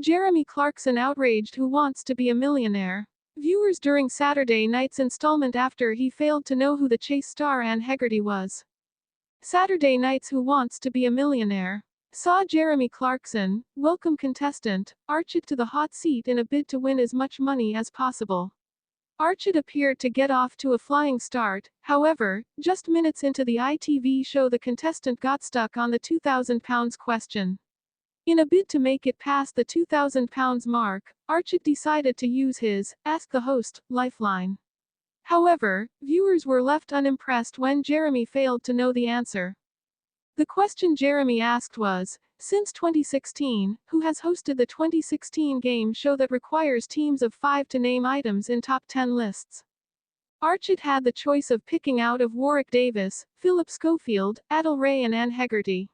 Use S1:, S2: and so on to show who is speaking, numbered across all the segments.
S1: Jeremy Clarkson outraged Who Wants to Be a Millionaire? Viewers during Saturday night's installment after he failed to know who the Chase star Anne Hegerty was. Saturday night's Who Wants to Be a Millionaire saw Jeremy Clarkson, welcome contestant, arch it to the hot seat in a bid to win as much money as possible. Archit appeared to get off to a flying start, however, just minutes into the ITV show the contestant got stuck on the £2,000 question. In a bid to make it past the £2,000 mark, Archit decided to use his Ask the Host lifeline. However, viewers were left unimpressed when Jeremy failed to know the answer. The question Jeremy asked was, since 2016, who has hosted the 2016 game show that requires teams of 5 to name items in top 10 lists? Archit had the choice of picking out of Warwick Davis, Philip Schofield, Adel Ray and Anne Hegerty.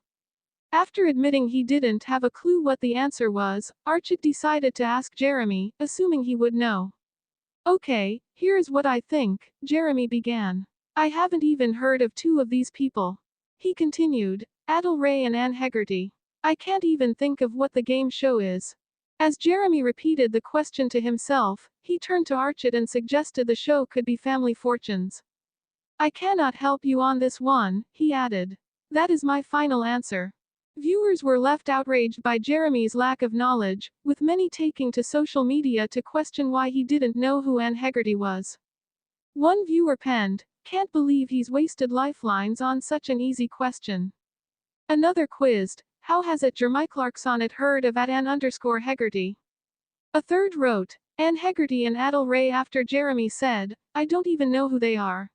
S1: After admitting he didn't have a clue what the answer was, Archit decided to ask Jeremy, assuming he would know. Okay, here's what I think, Jeremy began. I haven't even heard of 2 of these people. He continued, Adel Ray and Anne Hegerty. I can't even think of what the game show is. As Jeremy repeated the question to himself, he turned to Archit and suggested the show could be Family Fortunes. I cannot help you on this one, he added. That is my final answer. Viewers were left outraged by Jeremy's lack of knowledge, with many taking to social media to question why he didn't know who Anne Hegerty was. One viewer penned, can't believe he's wasted lifelines on such an easy question. Another quizzed, how has it Jeremy Clarkson heard of @Anne_Hegerty? A third wrote, Anne Hegerty and Adel Ray after Jeremy said, I don't even know who they are.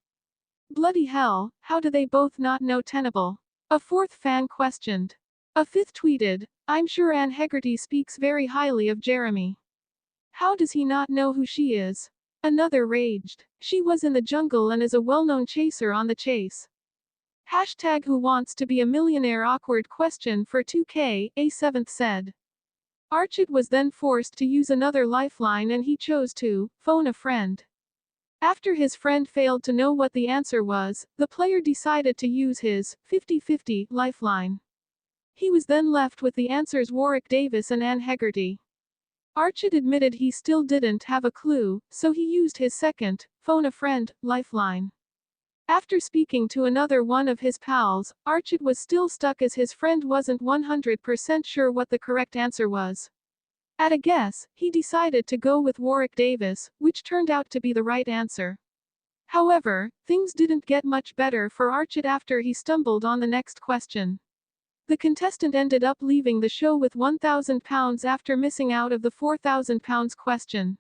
S1: Bloody hell, how do they both not know Tenable? A fourth fan questioned. A fifth tweeted, I'm sure Anne Hegerty speaks very highly of Jeremy. How does he not know who she is? Another raged. She was in the jungle and is a well-known chaser on the chase. Hashtag Who Wants to Be a Millionaire awkward question for 2K, a seventh said. Archit was then forced to use another lifeline and he chose to phone a friend. After his friend failed to know what the answer was, the player decided to use his 50-50 lifeline. He was then left with the answers Warwick Davis and Anne Hegerty. Archit admitted he still didn't have a clue, so he used his second, phone a friend, lifeline. After speaking to another one of his pals, Archit was still stuck as his friend wasn't 100% sure what the correct answer was. At a guess, he decided to go with Warwick Davis, which turned out to be the right answer. However, things didn't get much better for Archit after he stumbled on the next question. The contestant ended up leaving the show with £1,000 after missing out of the £4,000 question.